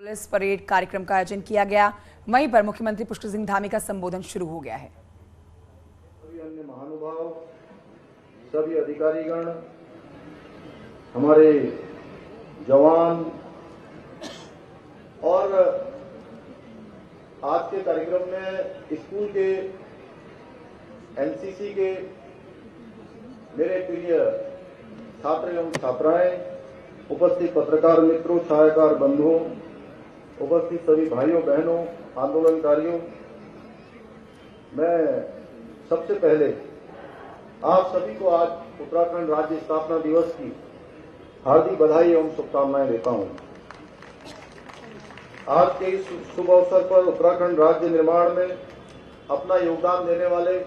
Police parade कार्यक्रम का आयोजन किया गया। वहीं पर मुख्यमंत्री पुष्कर सिंह धामी का संबोधन शुरू हो गया है। सभी अन्य महानुभाव, सभी अधिकारीगण, हमारे जवान और आज के कार्यक्रम में स्कूल के एनसीसी के मेरे प्रिय छात्र एवं छात्राएं, उपस्थित पत्रकार मित्रों, छायाकार बंधुओं, उपस्थित सभी भाइयों बहनों, आंदोलनकारियों, मैं सबसे पहले आप सभी को आज उत्तराखंड राज्य स्थापना दिवस की हार्दिक बधाई एवं शुभकामनाएं देता हूं। आज के इस शुभ अवसर पर उत्तराखंड राज्य निर्माण में अपना योगदान देने वाले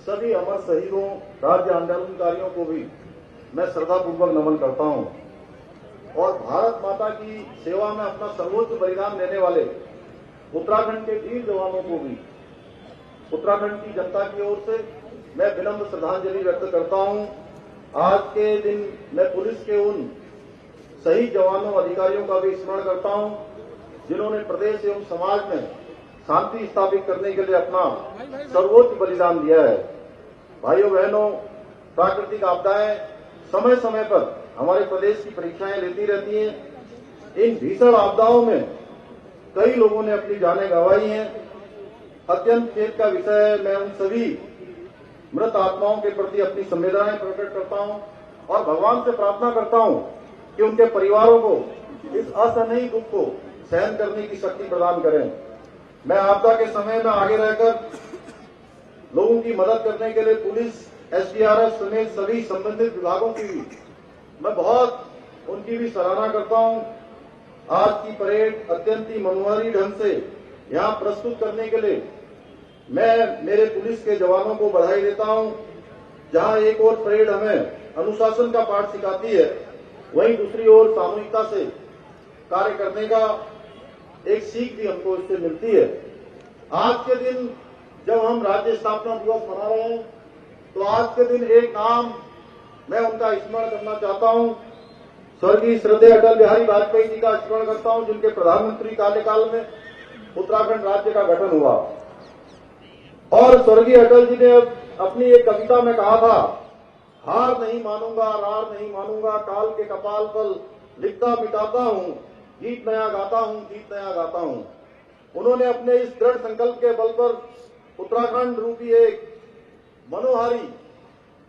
सभी अमर शहीदों, राज्य आंदोलनकारियों को भी मैं श्रद्धापूर्वक नमन करता हूं और भारत माता की सेवा में अपना सर्वोच्च बलिदान देने वाले उत्तराखंड के वीर जवानों को भी उत्तराखंड की जनता की ओर से मैं विनम्र श्रद्धांजलि व्यक्त करता हूं। आज के दिन मैं पुलिस के उन शहीद जवानों, अधिकारियों का भी स्मरण करता हूं जिन्होंने प्रदेश एवं समाज में शांति स्थापित करने के लिए अपना सर्वोच्च बलिदान दिया है। भाइयों बहनों, प्राकृतिक आपदाएं समय समय पर हमारे प्रदेश की परीक्षाएं लेती रहती हैं। इन भीषण आपदाओं में कई लोगों ने अपनी जानें गंवाई हैं। अत्यंत खेद का विषय है। मैं उन सभी मृत आत्माओं के प्रति अपनी संवेदनाएं प्रकट करता हूं और भगवान से प्रार्थना करता हूं कि उनके परिवारों को इस असहनीय दुख को सहन करने की शक्ति प्रदान करें। मैं आपदा के समय में आगे रहकर लोगों की मदद करने के लिए पुलिस, एसडीआरएफ समेत सभी संबंधित विभागों की भी मैं बहुत उनकी भी सराहना करता हूं। आज की परेड अत्यंत ही मनोहारी ढंग से यहां प्रस्तुत करने के लिए मैं मेरे पुलिस के जवानों को बधाई देता हूं। जहां एक ओर परेड हमें अनुशासन का पाठ सिखाती है, वहीं दूसरी ओर सामूहिकता से कार्य करने का एक सीख भी हमको इससे मिलती है। आज के दिन जब हम राज्य स्थापना दिवस मना रहे हैं, तो आज के दिन एक नाम मैं उनका स्मरण करना चाहता हूं। स्वर्गीय श्रद्धेय अटल बिहारी वाजपेयी जी का स्मरण करता हूं, जिनके प्रधानमंत्री कार्यकाल में उत्तराखंड राज्य का गठन हुआ और स्वर्गीय अटल जी ने अपनी एक कविता में कहा था, हार नहीं मानूंगा, रार नहीं मानूंगा, काल के कपाल पर लिखता मिटाता हूं, गीत नया गाता हूं, गीत नया गाता हूं। उन्होंने अपने इस दृढ़ संकल्प के बल पर उत्तराखंड रूपी एक मनोहारी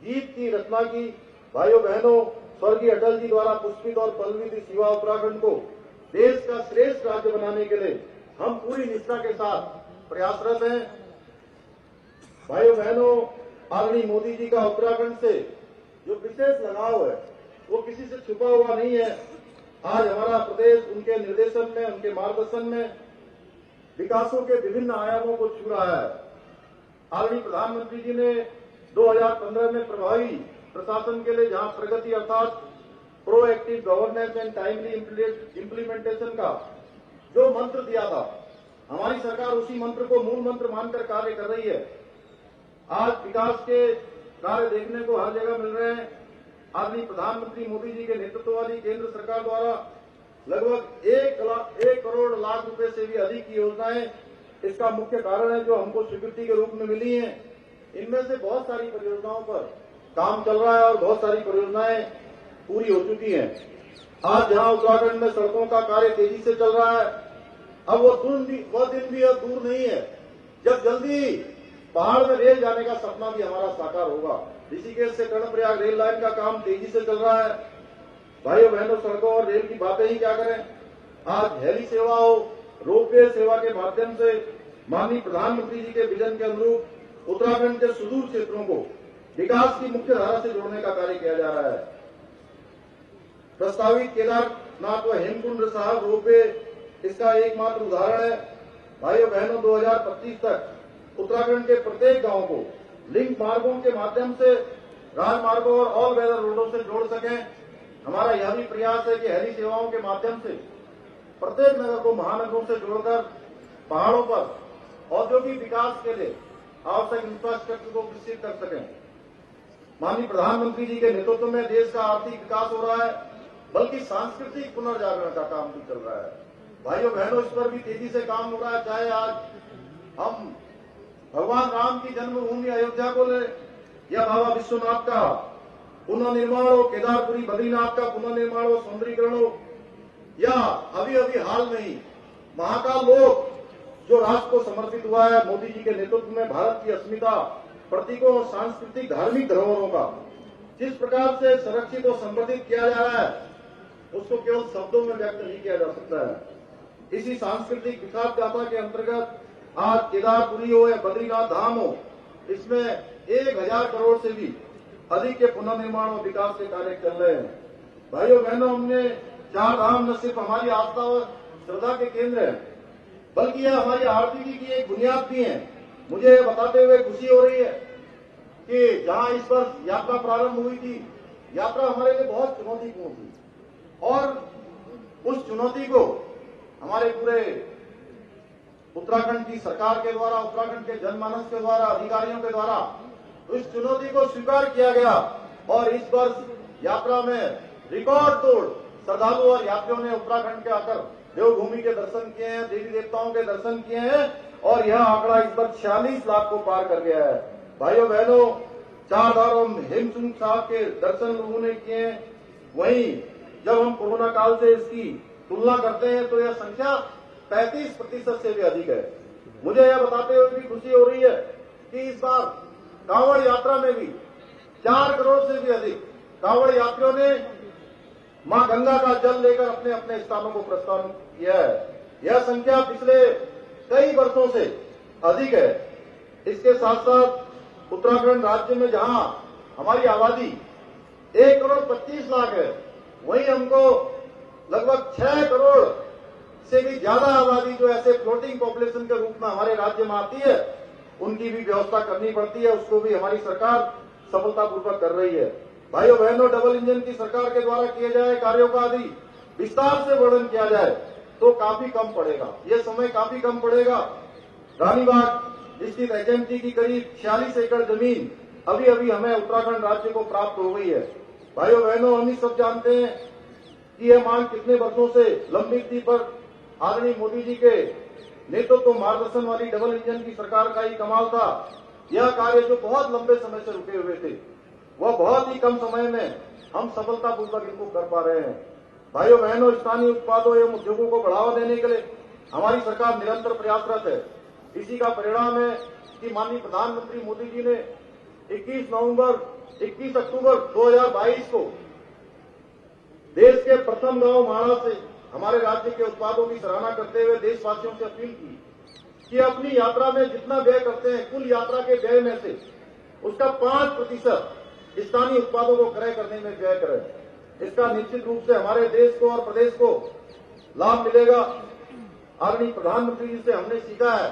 गीत की रचना की। भाइयों बहनों, स्वर्गीय अटल जी द्वारा पुष्पित और पल्लवित इस युवा उत्तराखंड को देश का श्रेष्ठ राज्य बनाने के लिए हम पूरी निष्ठा के साथ प्रयासरत हैं। भाइयों बहनों, आदरणीय मोदी जी का उत्तराखंड से जो विशेष लगाव है वो किसी से छुपा हुआ नहीं है। आज हमारा प्रदेश उनके निर्देशन में, उनके मार्गदर्शन में विकासों के विभिन्न आयामों को छू रहा है। आदरणीय प्रधानमंत्री जी ने 2015 में प्रभावी प्रशासन के लिए जहां प्रगति अर्थात proactive governance and timely implementation का जो मंत्र दिया था, हमारी सरकार उसी मंत्र को मूल मंत्र मानकर कार्य कर रही है। आज विकास के कार्य देखने को हर जगह मिल रहे हैं। आदरणीय प्रधानमंत्री मोदी जी के नेतृत्व वाली केंद्र सरकार द्वारा लगभग 1 करोड़ लाख रुपए से भी अधिक की योजनाएं इसका मुख्य कारण है जो हमको स्वीकृति के रूप में मिली हैं। इनमें से बहुत सारी परियोजनाओं पर काम चल रहा है और बहुत सारी परियोजनाएं पूरी हो चुकी हैं। आज जहां उत्तराखंड में सड़कों का कार्य तेजी से चल रहा है, अब वो दिन भी अब दूर नहीं है जब जल्दी पहाड़ में रेल जाने का सपना भी हमारा साकार होगा। ऋषिकेश से कर्णप्रयाग रेल लाइन का काम तेजी से चल रहा है। भाइयों बहनों, सड़कों और रेल की बातें ही क्या करें। आज हेली सेवा हो, रोपवे सेवा के माध्यम से माननीय प्रधानमंत्री जी के विजन के अनुरूप उत्तराखंड के सुदूर क्षेत्रों को विकास की मुख्य धारा से जोड़ने का कार्य किया जा रहा है। प्रस्तावित केदारनाथ व हेमकुंड साहब रोपवे इसका एकमात्र उदाहरण है। भाइयों बहनों, 2025 तक उत्तराखंड के प्रत्येक गांव को लिंक मार्गों के माध्यम से राजमार्गों और ऑल वेदर रोडों से जोड़ सकें। हमारा यह भी प्रयास है कि हेली सेवाओं के माध्यम से प्रत्येक नगर को महानगरों से जोड़कर पहाड़ों पर औद्योगिक विकास के लिए आवश्यक इंफ्रास्ट्रक्चर को विकसित कर सकें। माननीय प्रधानमंत्री जी के नेतृत्व में देश का आर्थिक विकास हो रहा है, बल्कि सांस्कृतिक पुनर्जागरण का काम भी चल रहा है। भाइयों बहनों, इस पर भी तेजी से काम हो रहा है। चाहे आज हम भगवान राम की जन्मभूमि अयोध्या को ले, या बाबा विश्वनाथ का पुनर्निर्माण हो, केदारपुरी बद्रीनाथ का पुनर्निर्माण हो, सौंदर्यीकरण हो, या अभी अभी हाल में ही महाकाल लोक जो राष्ट्र को समर्पित हुआ है मोदी जी के नेतृत्व में, भारत की अस्मिता, प्रतीकों और सांस्कृतिक धार्मिक धरोहरों का जिस प्रकार से संरक्षित और संवर्धित किया जा रहा है, उसको केवल शब्दों में व्यक्त नहीं किया जा सकता है। इसी सांस्कृतिक विकास गाथा के अंतर्गत आज केदारपुरी हो या बद्रीनाथ धाम हो, इसमें 1000 करोड़ से भी अधिक के पुनर्निर्माण और विकास के कार्य चल रहे हैं। भाइयों बहनों, हमने 4 धाम न सिर्फ हमारी आस्था और श्रद्धा के केंद्र है, बल्कि यह हमारी आर्थिकी की एक बुनियाद भी है। मुझे यह बताते हुए खुशी हो रही है कि जहां इस वर्ष यात्रा प्रारंभ हुई थी, यात्रा हमारे लिए बहुत चुनौतीपूर्ण थी, और उस चुनौती को हमारे पूरे उत्तराखंड की सरकार के द्वारा, उत्तराखंड के जनमानस के द्वारा, अधिकारियों के द्वारा उस चुनौती को स्वीकार किया गया, और इस वर्ष यात्रा में रिकॉर्ड तोड़ श्रद्धालु और यात्रियों ने उत्तराखंड के आकर देवभूमि के दर्शन किए हैं, देवी देवताओं के दर्शन किए हैं, और यह आंकड़ा इस बार 46 लाख को पार कर गया है। भाइयों बहनों, 4 धाम हेमकुंड साहब के दर्शन लोगों ने किए हैं। वहीं जब हम कोरोना काल से इसकी तुलना करते हैं तो यह संख्या 35% से भी अधिक है। मुझे यह बताते हुए भी खुशी हो रही है कि इस बार कांवड़ यात्रा में भी 4 करोड़ से भी अधिक कांवड़ यात्रियों ने मां गंगा का जल लेकर अपने अपने स्थानों को प्रस्थान किया है। यह संख्या पिछले कई वर्षों से अधिक है। इसके साथ साथ उत्तराखंड राज्य में जहां हमारी आबादी 1 करोड़ 25 लाख है, वहीं हमको लगभग 6 करोड़ से भी ज्यादा आबादी जो ऐसे फ्लोटिंग पॉपुलेशन के रूप में हमारे राज्य में आती है, उनकी भी व्यवस्था करनी पड़ती है। उसको भी हमारी सरकार सफलतापूर्वक कर रही है। भाइयों बहनों, डबल इंजन की सरकार के द्वारा किए जाए कार्यों का यदि विस्तार से वर्णन किया जाए तो काफी कम पड़ेगा, ये समय काफी कम पड़ेगा। रानीबाग स्थित एचएमटी की करीब 46 एकड़ जमीन अभी अभी हमें उत्तराखंड राज्य को प्राप्त हो गई है। भाइयों बहनों, हम ही सब जानते हैं कि यह मांग कितने वर्षों से लंबित थी, पर आदरणीय मोदी जी के नेतृत्व मार्गदर्शन वाली डबल इंजन की सरकार का ही कमाल था। यह कार्य जो बहुत लंबे समय से रुके हुए थे, वह बहुत ही कम समय में हम सफलतापूर्वक इनको कर पा रहे हैं। भाइयों बहनों, स्थानीय उत्पादों एवं उद्योगों को बढ़ावा देने के लिए हमारी सरकार निरंतर प्रयासरत है। इसी का परिणाम है कि माननीय प्रधानमंत्री मोदी जी ने 21 अक्टूबर 2022 को देश के प्रथम गांव माणा से हमारे राज्य के उत्पादों की सराहना करते हुए देशवासियों से अपील की कि अपनी यात्रा में जितना व्यय करते हैं, कुल यात्रा के व्यय में से उसका 5% स्थानीय उत्पादों को क्रय करने में व्यय करें। इसका निश्चित रूप से हमारे देश को और प्रदेश को लाभ मिलेगा। आदरणीय प्रधानमंत्री जी से हमने सीखा है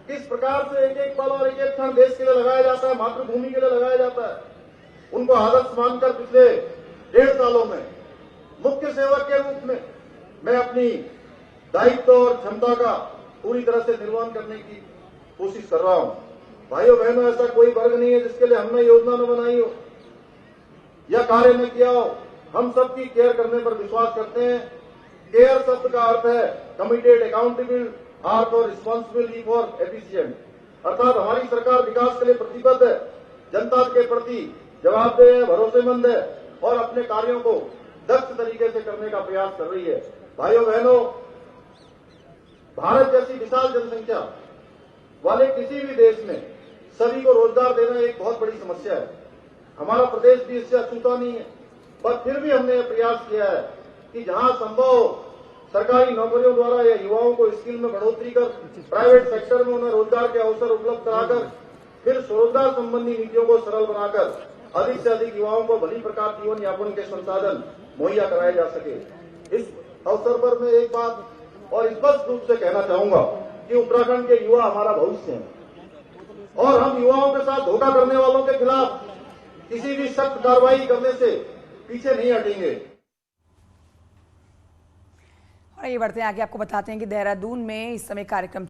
किस प्रकार से एक एक पल और एक एक क्षण देश के लिए लगाया जाता है, मातृभूमि के लिए लगाया जाता है। उनको आदर्श मानकर पिछले 1.5 सालों में मुख्य सेवक के रूप में मैं अपनी दायित्व और क्षमता का पूरी तरह से निर्वहन करने की कोशिश कर रहा हूं। भाइयों बहनों, ऐसा कोई वर्ग नहीं है जिसके लिए हमने योजना न बनाई हो या कार्य न किया हो। हम सबकी केयर करने पर विश्वास करते हैं। केयर शब्द का अर्थ है कमिटेड, अकाउंटेबल, आर्थ और रिस्पॉन्सिबिलिटी फॉर एफिशिएंट, अर्थात हमारी सरकार विकास के लिए प्रतिबद्ध है, जनता के प्रति जवाबदेह है, भरोसेमंद है और अपने कार्यों को दक्ष तरीके से करने का प्रयास कर रही है। भाइयों बहनों, भारत जैसी विशाल जनसंख्या वाले किसी भी देश में सभी को रोजगार देना एक बहुत बड़ी समस्या है। हमारा प्रदेश भी इससे अछूता नहीं है, पर फिर भी हमने यह प्रयास किया है कि जहां संभव सरकारी नौकरियों द्वारा या युवाओं को स्किल में बढ़ोतरी कर प्राइवेट सेक्टर में उन्हें रोजगार के अवसर उपलब्ध कराकर फिर स्वरोजगार संबंधी नीतियों को सरल बनाकर अधिक से अधिक युवाओं को भली प्रकार जीवन यापन के संसाधन मुहैया कराए जा सके। इस अवसर पर मैं एक बात और स्पष्ट रूप से कहना चाहूंगा कि उत्तराखंड के युवा हमारा भविष्य है और हम युवाओं के साथ धोखा करने वालों के खिलाफ किसी भी सख्त कार्रवाई करने से पीछे नहीं हटेंगे। और ये बढ़ते हैं आगे, आपको बताते हैं कि देहरादून में इस समय कार्यक्रम